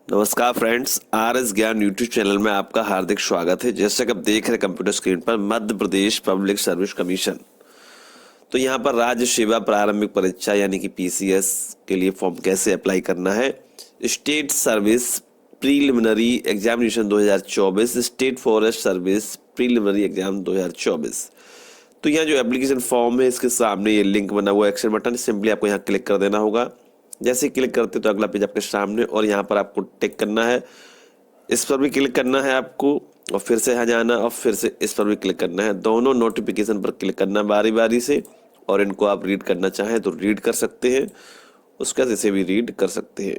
नमस्कार friends, R S ज्ञान YouTube channel में आपका हार्दिक स्वागत है। जैसे कि आप देख रहे हैं कंप्यूटर स्क्रीन पर Madhya Pradesh public service commission, तो यहाँ पर राज्य सेवा प्रारंभिक परीक्षा यानी कि पीसीएस के लिए फॉर्म कैसे अप्लाई करना है। State service preliminary examination 2024, state forest service preliminary exam 2024। तो यहाँ जो एप्लीकेशन फॉर्म है इसके सामने ये लिंक बना हुआ है, एक्शन बटन, सिंपली आपको यहाँ क्लिक कर देना होगा। जैसे क्लिक करते तो अगला पेज आपके सामने और यहाँ पर आपको टिक करना है, इस पर भी क्लिक करना है आपको और फिर से यहाँ जाना और फिर से इस पर भी क्लिक करना है। दोनों नोटिफिकेशन पर क्लिक करना बारी बारी से और इनको आप रीड करना चाहें तो रीड कर सकते हैं, उसका जैसे भी रीड कर सकते हैं।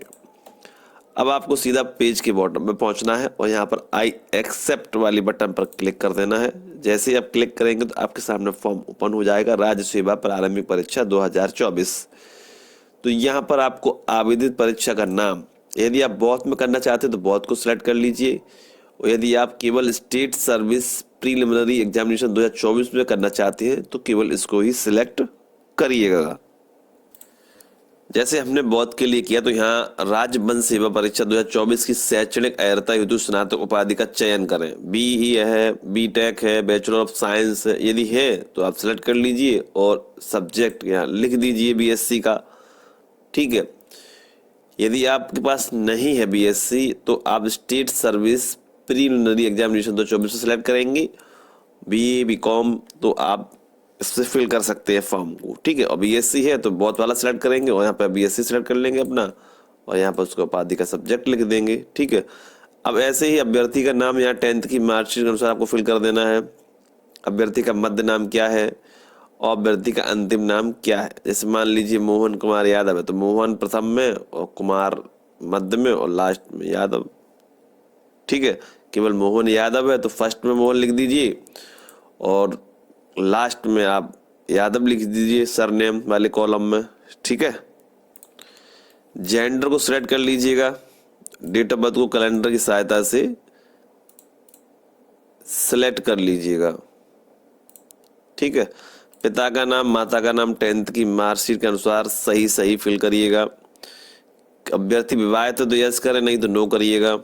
अब आपको सीधा पेज के बॉटम में पहुंचना है और यहाँ पर आई एक्सेप्ट वाली बटन पर क्लिक कर देना है। जैसे ही आप क्लिक करेंगे तो आपके सामने फॉर्म ओपन हो जाएगा, राज्य सेवा प्रारंभिक परीक्षा 2024। तो यहाँ पर आपको आवेदित परीक्षा का नाम, यदि आप बहुत में करना चाहते हैं तो बहुत को सिलेक्ट कर लीजिए और यदि आप केवल स्टेट सर्विस प्रीलिमिनरी एग्जामिनेशन 2024 में करना चाहते हैं तो केवल इसको ही सिलेक्ट करिएगा। जैसे हमने बौद्ध के लिए किया तो यहाँ राज्य वन सेवा परीक्षा 2024 की शैक्षणिक अर्हता हेतु स्नातक उपाधि का चयन करें। बी ही है, बी टेक है, बैचलर ऑफ साइंस है, यदि है तो आप सिलेक्ट कर लीजिए और सब्जेक्ट यहाँ लिख दीजिए बीएससी का। ठीक है, यदि आपके पास नहीं है बीएससी तो आप स्टेट सर्विस प्रीलिमिनरी एग्जामिनेशन 2024 से सिलेक्ट करेंगे। बीए बीकॉम तो आप इससे फिल कर सकते हैं फॉर्म को। ठीक है, और बीएससी है तो बहुत वाला सिलेक्ट करेंगे और यहाँ पर बीएससी सिलेक्ट कर लेंगे अपना और यहाँ पर उसको उपाधि का सब्जेक्ट लिख देंगे। ठीक है, अब ऐसे ही अभ्यर्थी का नाम यहाँ 10th की मार्कशीट के अनुसार आपको फिल कर देना है। अभ्यर्थी का मध्य नाम क्या है और अभ्यर्थी का अंतिम नाम क्या है। जैसे मान लीजिए मोहन कुमार यादव है तो मोहन प्रथम में और कुमार मध्य में और लास्ट में यादव। ठीक है, केवल मोहन यादव है तो फर्स्ट में मोहन लिख दीजिए और लास्ट में आप यादव लिख दीजिए सरनेम वाले कॉलम में। ठीक है, जेंडर को सिलेक्ट कर लीजिएगा, डेट ऑफ बर्थ को कैलेंडर की सहायता से सिलेक्ट कर लीजिएगा। ठीक है, पिता का नाम माता का नाम 10th की मार्कशीट के अनुसार सही सही फिल करिएगा। अभ्यर्थी विवाहित है तो यस करें, नहीं तो नो करिएगा।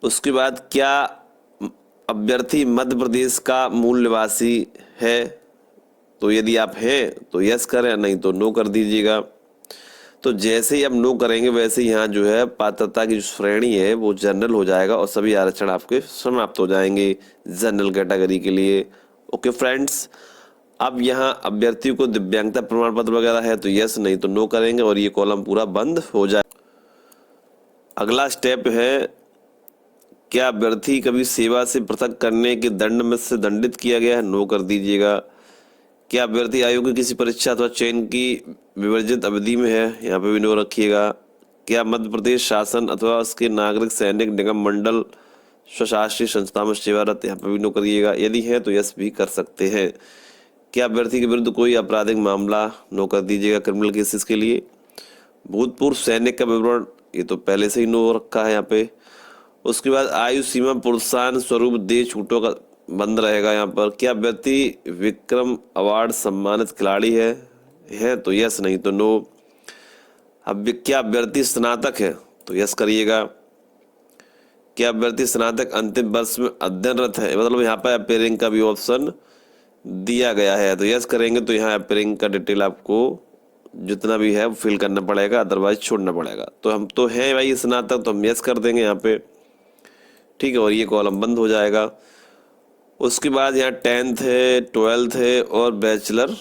उसके बाद क्या अभ्यर्थी मध्य प्रदेश का मूल निवासी है, तो यदि आप हैं तो यस करें, नहीं तो नो कर दीजिएगा। तो जैसे ही आप नो करेंगे वैसे यहाँ जो है पात्रता की जो श्रेणी है वो जनरल हो जाएगा और सभी आरक्षण आपके समाप्त हो जाएंगे जनरल कैटेगरी के लिए। ओके फ्रेंड्स, अब यहाँ अभ्यर्थियों को दिव्यांगता प्रमाण पत्र वगैरह है तो यस, नहीं तो नो करेंगे और ये कॉलम पूरा बंद हो जाए। अगला स्टेप है, क्या अभ्यर्थी कभी सेवा से पृथक करने के दंड में से दंडित किया गया है, नो कर दीजिएगा। क्या अभ्यर्थी आयोग की किसी परीक्षा अथवा चयन की विवर्जित अवधि में है, यहाँ पे भी नो रखिएगा। क्या मध्य प्रदेश शासन अथवा उसके नागरिक सैनिक निगम मंडल स्वशासी संस्था में सेवारत, यहाँ पे भी नो करिएगा। यदि है तो यस भी कर सकते हैं। क्या अभ्यर्थी के विरुद्ध कोई आपराधिक मामला, नो कर दीजिएगा क्रिमिनल केसेस के लिए। भूतपूर्व सैनिक का विवरण, ये तो पहले से ही नो रखा है यहाँ पे। उसके बाद आयु सीमा प्रोत्साहन स्वरूप देय छूटों का बंद रहेगा यहाँ पर। क्या अभ्यर्थी विक्रम अवार्ड सम्मानित खिलाड़ी है तो यस, नहीं तो नो। अब क्या अभ्यर्थी स्नातक है तो यस करिएगा। क्या अभ्यर्थी स्नातक अंतिम वर्ष में अध्ययनरत है, मतलब यहाँ पर अपेयरिंग का भी ऑप्शन दिया गया है तो यस करेंगे। तो यहाँ अपेयरिंग का डिटेल आपको जितना भी है वो फिल करना पड़ेगा, अदरवाइज छोड़ना पड़ेगा। तो हम तो हैं भाई स्नातक तो हम यस कर देंगे यहाँ पे। ठीक है, और ये कॉलम बंद हो जाएगा। उसके बाद यहाँ 10th है, 12th है और बैचलर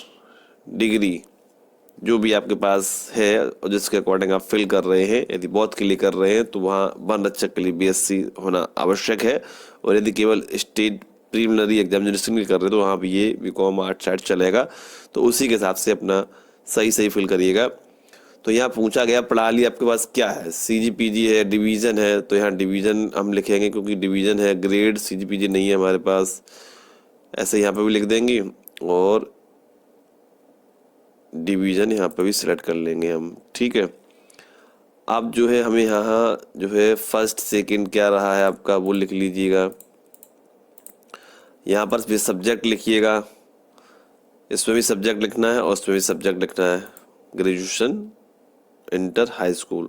डिग्री जो भी आपके पास है और जिसके अकॉर्डिंग आप फिल कर रहे हैं। यदि बहुत के लिए कर रहे हैं तो वहाँ वन रक्षक के लिए बीएससी होना आवश्यक है और यदि केवल स्टेट प्रीलिमिनरी एग्जामिनेशन के लिए कर रहे हैं तो वहाँ भी ये बीकॉम आर्ट साइड चलेगा। तो उसी के हिसाब से अपना सही सही फिल करिएगा। तो यहाँ पूछा गया प्रणाली आपके पास क्या है, सीजीपीजी है, डिवीजन है, तो यहाँ डिवीजन हम लिखेंगे क्योंकि डिवीजन है। ग्रेड सीजीपीजी नहीं है हमारे पास, ऐसे यहाँ पे भी लिख देंगे और डिवीजन यहाँ पे भी सिलेक्ट कर लेंगे हम। ठीक है, अब जो है हमें यहाँ जो है फर्स्ट सेकंड क्या रहा है आपका वो लिख लीजिएगा। यहाँ पर भी सब्जेक्ट लिखिएगा, इसमें भी सब्जेक्ट लिखना है और उसमें भी सब्जेक्ट लिखना है। Graduation, inter, high school.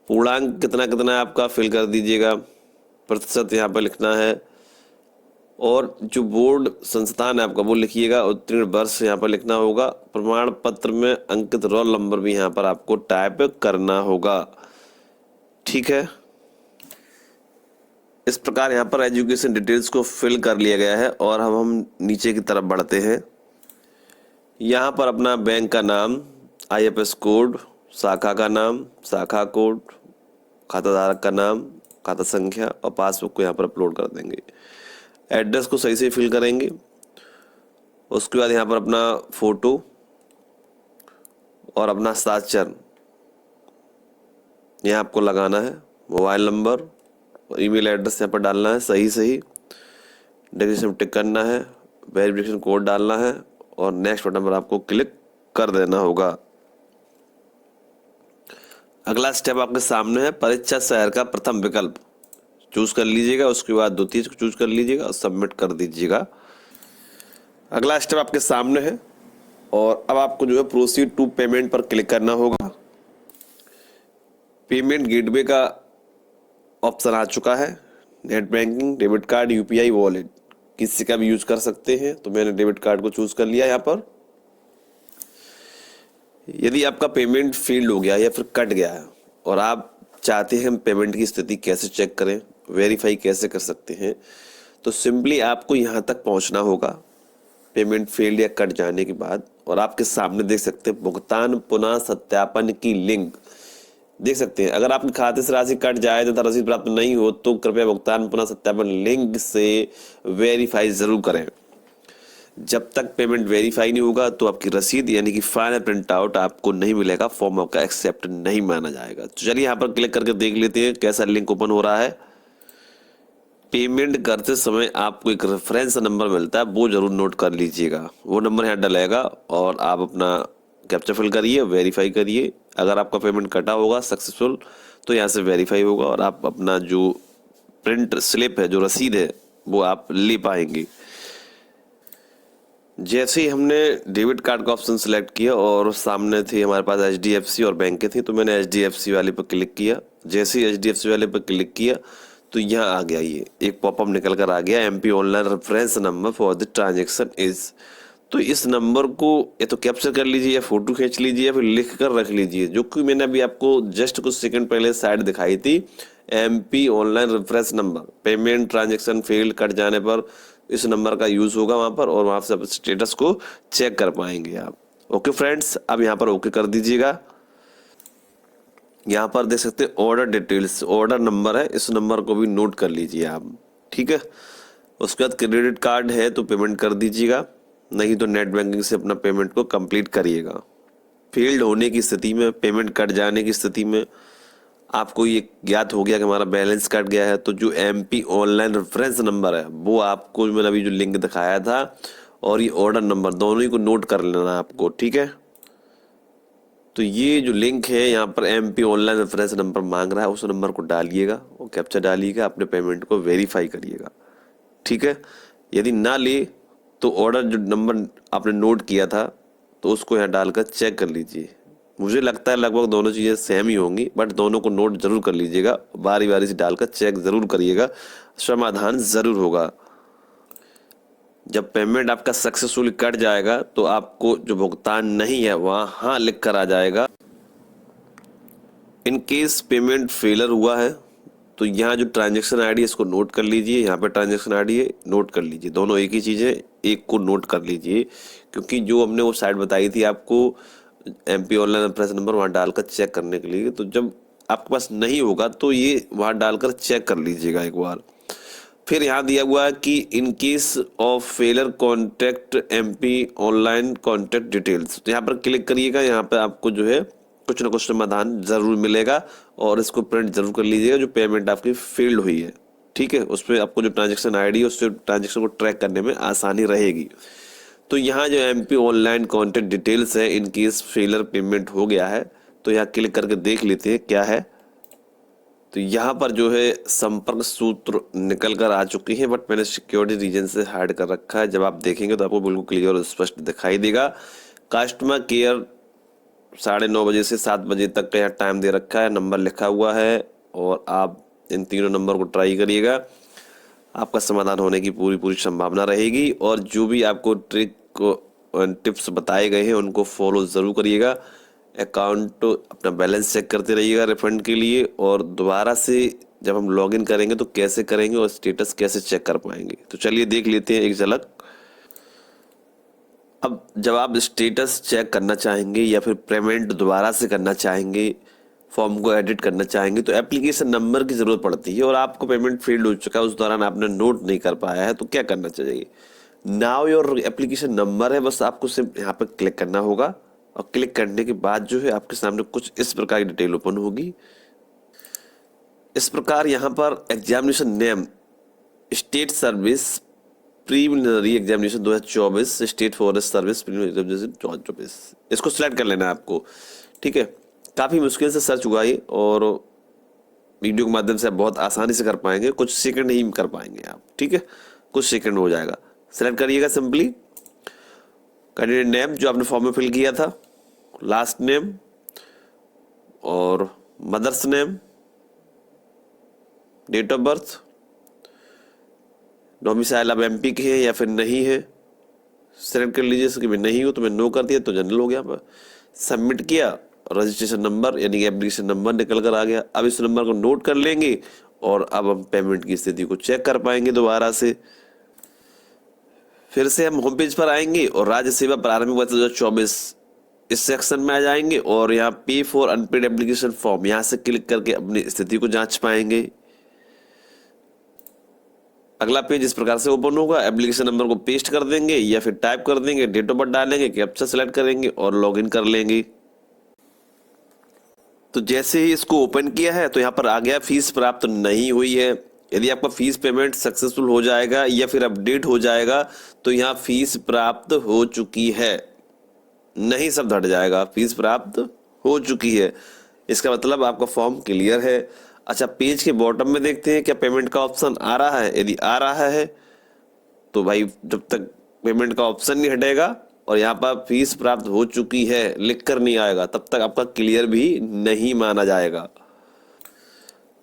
पूर्णांक कितना कितना है आपका फिल कर दीजिएगा, प्रतिशत यहाँ पर लिखना है, और जो बोर्ड संस्थान है आपका वो लिखिएगा, उत्तीर्ण वर्ष यहाँ पर लिखना होगा, प्रमाण पत्र में अंकित रोल नंबर भी यहाँ पर आपको टाइप करना होगा। ठीक है, इस प्रकार यहाँ पर एजुकेशन डिटेल्स को फिल कर लिया गया है। और हम नीचे की तरफ बढ़ते हैं। यहाँ पर अपना बैंक का नाम, IFS कोड, शाखा का नाम, शाखा कोड, खाता धारक का नाम, खाता संख्या और पासबुक को यहाँ पर अपलोड कर देंगे। एड्रेस को सही से फिल करेंगे। उसके बाद यहाँ पर अपना फोटो और अपना हस्ताक्षर यहाँ आपको लगाना है। मोबाइल नंबर और ईमेल एड्रेस यहाँ पर डालना है सही। डिक्लेरेशन टिक करना है, वेरिफिकेशन कोड डालना है और नेक्स्ट बटन पर आपको क्लिक कर देना होगा। अगला स्टेप आपके सामने है, परीक्षा शहर का प्रथम विकल्प चूज कर लीजिएगा। उसके बाद द्वितीय को चूज कर लीजिएगा और सबमिट कर दीजिएगा। अगला स्टेप आपके सामने है और अब आपको जो है प्रोसीड टू पेमेंट पर क्लिक करना होगा। पेमेंट गेटवे का ऑप्शन आ चुका है। Net banking, debit card, UPI, wallet किसी का भी यूज कर सकते हैं। तो मैंने डेबिट कार्ड को चूज कर लिया यहाँ पर। यदि आपका पेमेंट फेल्ड हो गया या फिर कट गया है और आप चाहते हैं हम पेमेंट की स्थिति कैसे चेक करें, वेरीफाई कैसे कर सकते हैं, तो सिंपली आपको यहाँ तक पहुँचना होगा पेमेंट फेल्ड या कट जाने के बाद। और आपके सामने देख सकते हैं भुगतान पुनः सत्यापन की लिंक देख सकते हैं। अगर आपके खाते से राशि कट जाए तथा रसीद प्राप्त नहीं हो तो कृपया भुगतान पुनः सत्यापन लिंक से वेरीफाई जरूर करें। जब तक पेमेंट वेरीफाई नहीं होगा तो आपकी रसीद यानी कि फाइनल प्रिंट आउट आपको नहीं मिलेगा, फॉर्म आपका एक्सेप्ट नहीं माना जाएगा। तो चलिए यहाँ पर क्लिक करके देख लेते हैं कैसा लिंक ओपन हो रहा है। पेमेंट करते समय आपको एक रेफरेंस नंबर मिलता है, वो जरूर नोट कर लीजिएगा। वो नंबर यहाँ डलेगा और आप अपना कैप्चा फिल करिए, वेरीफाई करिए। अगर आपका पेमेंट कटा होगा सक्सेसफुल तो यहाँ से वेरीफाई होगा और आप अपना जो प्रिंट स्लिप है, जो रसीद है, वो आप ले पाएंगे। जैसे ही हमने डेबिट कार्ड का ऑप्शन सिलेक्ट किया और सामने थी हमारे पास HDFC और बैंकें थी, तो मैंने HDFC वाले पर क्लिक किया। जैसे ही HDFC वाले पर क्लिक किया तो यहाँ आ गया, ये एक पॉपअप निकल कर आ गया, MP online reference number for the transaction is. तो इस नंबर को या तो कैप्चर कर लीजिए या फोटो खींच लीजिए या फिर लिख कर रख लीजिए, जो कि मैंने अभी आपको जस्ट कुछ सेकंड पहले साइड दिखाई थी। MP online reference number, payment transaction failed cut जाने पर इस नंबर का यूज होगा वहां पर और वहां से आप स्टेटस को चेक कर पाएंगे आप। ओके फ्रेंड्स, अब यहाँ पर ओके कर दीजिएगा। यहाँ पर देख सकते हैं ऑर्डर डिटेल्स, ऑर्डर नंबर है, इस नंबर को भी नोट कर लीजिए आप। ठीक है, उसके बाद क्रेडिट कार्ड है तो पेमेंट कर दीजिएगा, नहीं तो नेट बैंकिंग से अपना पेमेंट को कंप्लीट करिएगा। फेल्ड होने की स्थिति में, पेमेंट कट जाने की स्थिति में आपको ये ज्ञात हो गया कि हमारा बैलेंस कट गया है, तो जो MP ऑनलाइन रेफरेंस नंबर है वो आपको मैंने अभी जो लिंक दिखाया था और ये ऑर्डर नंबर दोनों ही को नोट कर लेना है आपको। ठीक है, तो ये जो लिंक है यहाँ पर MP ऑनलाइन रेफरेंस नंबर मांग रहा है, उस नंबर को डालिएगा और कैप्चा डालिएगा, अपने पेमेंट को वेरीफाई करिएगा। ठीक है, यदि ना ले तो ऑर्डर जो नंबर आपने नोट किया था तो उसको यहाँ डालकर चेक कर लीजिए। मुझे लगता है लगभग दोनों चीज़ें सेम ही होंगी, बट दोनों को नोट जरूर कर लीजिएगा, बारी बारी से डालकर चेक जरूर करिएगा, समाधान जरूर होगा। जब पेमेंट आपका सक्सेसफुली कट जाएगा तो आपको जो भुगतान नहीं है वहाँ हाँ लिख कर आ जाएगा। इन केस पेमेंट फेलर हुआ है तो यहाँ जो ट्रांजेक्शन ID है इसको नोट कर लीजिए, यहाँ पे ट्रांजेक्शन ID है नोट कर लीजिए, दोनों एक ही चीज़ है, एक को नोट कर लीजिए। क्योंकि जो हमने वो साइट बताई थी आपको MP ऑनलाइन रेफरेंस नंबर वहाँ डालकर चेक करने के लिए, तो जब आपके पास नहीं होगा तो ये वहाँ डालकर चेक कर लीजिएगा एक बार। फिर यहाँ दिया हुआ है कि in case of failure contact MP online contact details, तो यहाँ पर क्लिक करिएगा। यहाँ पर आपको जो है कुछ ना कुछ समाधान जरूर मिलेगा और इसको प्रिंट जरूर कर लीजिएगा जो पेमेंट आपकी फेल्ड हुई है। ठीक है, उस पर आपको जो ट्रांजेक्शन ID है उससे ट्रांजेक्शन को ट्रैक करने में आसानी रहेगी। तो यहाँ जो MP ऑनलाइन कॉन्टेक्ट डिटेल्स है, इन केस फेलर पेमेंट हो गया है तो यहाँ क्लिक करके देख लेते हैं क्या है। तो यहाँ पर जो है संपर्क सूत्र निकल कर आ चुकी है, बट मैंने सिक्योरिटी रीजन से हाइड कर रखा है। जब आप देखेंगे तो आपको बिल्कुल क्लियर और स्पष्ट दिखाई देगा। कस्टमर केयर 9:30 बजे से 7 बजे तक का यहाँ टाइम दे रखा है, नंबर लिखा हुआ है और आप इन तीनों नंबर को ट्राई करिएगा, आपका समाधान होने की पूरी पूरी संभावना रहेगी। और जो भी आपको ट्रिक को टिप्स बताए गए हैं उनको फॉलो ज़रूर करिएगा। अकाउंट अपना बैलेंस चेक करते रहिएगा रिफंड के लिए, और दोबारा से जब हम लॉगिन करेंगे तो कैसे करेंगे और स्टेटस कैसे चेक कर पाएंगे, तो चलिए देख लेते हैं एक झलक। अब जब आप स्टेटस चेक करना चाहेंगे या फिर पेमेंट दोबारा से करना चाहेंगे, फॉर्म को एडिट करना चाहेंगे, तो एप्लीकेशन नंबर की ज़रूरत पड़ती है और आपको पेमेंट फेल्ड हो चुका है, उस दौरान आपने नोट नहीं कर पाया है, तो क्या करना चाहिए। नाउ योर एप्लीकेशन नंबर है, बस आपको सिर्फ यहाँ पर क्लिक करना होगा और क्लिक करने के बाद जो है आपके सामने कुछ इस प्रकार की डिटेल ओपन होगी। इस प्रकार यहाँ पर examination name state service preliminary examination 2024 state forest service preliminary examination 2024, इसको सिलेक्ट कर लेना है आपको। ठीक है, काफ़ी मुश्किल से सर्च हुआ ये और वीडियो के माध्यम से आप बहुत आसानी से कर पाएंगे, कुछ सेकंड ही कर पाएंगे आप। ठीक है, कुछ सेकंड हो जाएगा। सेलेक्ट करिएगा सिंपली कैंडिडेट नेम जो आपने फॉर्म में फिल किया था, लास्ट नेम और mother's name, date of birth, domicile आप एमपी के हैं या फिर नहीं है, सेलेक्ट कर लीजिए कि मैं नहीं हूँ तो मैं नो कर दिया तो जनरल हो गया। सबमिट किया, रजिस्ट्रेशन नंबर यानी कि एप्लीकेशन नंबर निकल कर आ गया। अब इस नंबर को नोट कर लेंगे और अब हम पेमेंट की स्थिति को चेक कर पाएंगे दोबारा से। फिर से हम होम पेज पर आएंगे और राज्य सेवा प्रारंभिक वर्ष 2024 इस सेक्शन में आ जाएंगे और यहाँ पे फॉर अनपेड एप्लीकेशन फॉर्म, यहाँ से क्लिक करके अपनी स्थिति को जांच पाएंगे। अगला पेज इस प्रकार से ओपन होगा, एप्लीकेशन नंबर को पेस्ट कर देंगे या फिर टाइप कर देंगे, डेट ऑफ बर्थ डालेंगे, कैप्चा सेलेक्ट करेंगे और लॉगिन कर लेंगे। तो जैसे ही इसको ओपन किया है तो यहाँ पर आ गया फीस प्राप्त नहीं हुई है। यदि आपका फीस पेमेंट सक्सेसफुल हो जाएगा या फिर अपडेट हो जाएगा तो यहाँ फीस प्राप्त हो चुकी है, नहीं सब हट जाएगा, फीस प्राप्त हो चुकी है, इसका मतलब आपका फॉर्म क्लियर है। अच्छा, पेज के बॉटम में देखते हैं क्या पेमेंट का ऑप्शन आ रहा है। यदि आ रहा है तो भाई जब तक पेमेंट का ऑप्शन नहीं हटेगा और यहाँ पर फीस प्राप्त हो चुकी है लिख कर नहीं आएगा तब तक आपका क्लियर भी नहीं माना जाएगा।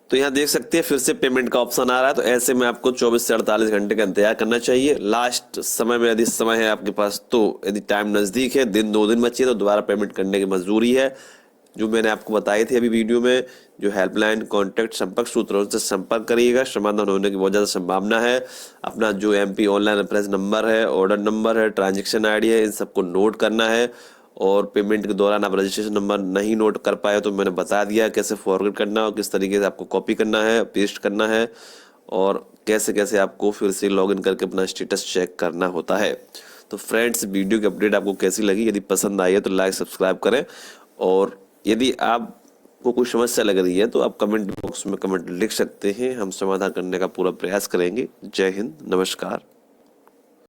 तो यहाँ देख सकते हैं फिर से पेमेंट का ऑप्शन आ रहा है, तो ऐसे में आपको 24 से 48 घंटे का इंतजार करना चाहिए। लास्ट समय में यदि समय है आपके पास तो यदि टाइम नज़दीक है, दिन 2 दिन बचे तो दोबारा पेमेंट करने की मंजूरी है। जो मैंने आपको बताए थे अभी वीडियो में, जो हेल्पलाइन कॉन्टैक्ट संपर्क सूत्र उनसे संपर्क करिएगा, समाधान होने की बहुत ज़्यादा संभावना है। अपना जो एमपी ऑनलाइन रेफरेंस नंबर है, ऑर्डर नंबर है, ट्रांजैक्शन आईडी है, इन सबको नोट करना है। और पेमेंट के दौरान आप रजिस्ट्रेशन नंबर नहीं नोट कर पाए तो मैंने बता दिया कैसे फॉरवर्ड करना और किस तरीके से आपको कॉपी करना है, पेस्ट करना है और कैसे कैसे आपको फिर से लॉगिन करके अपना स्टेटस चेक करना होता है। तो फ्रेंड्स, वीडियो की अपडेट आपको कैसी लगी? यदि पसंद आई है तो लाइक सब्सक्राइब करें, और यदि आपको कोई समस्या लग रही है तो आप कमेंट बॉक्स में कमेंट लिख सकते हैं, हम समाधान करने का पूरा प्रयास करेंगे। जय हिंद, नमस्कार।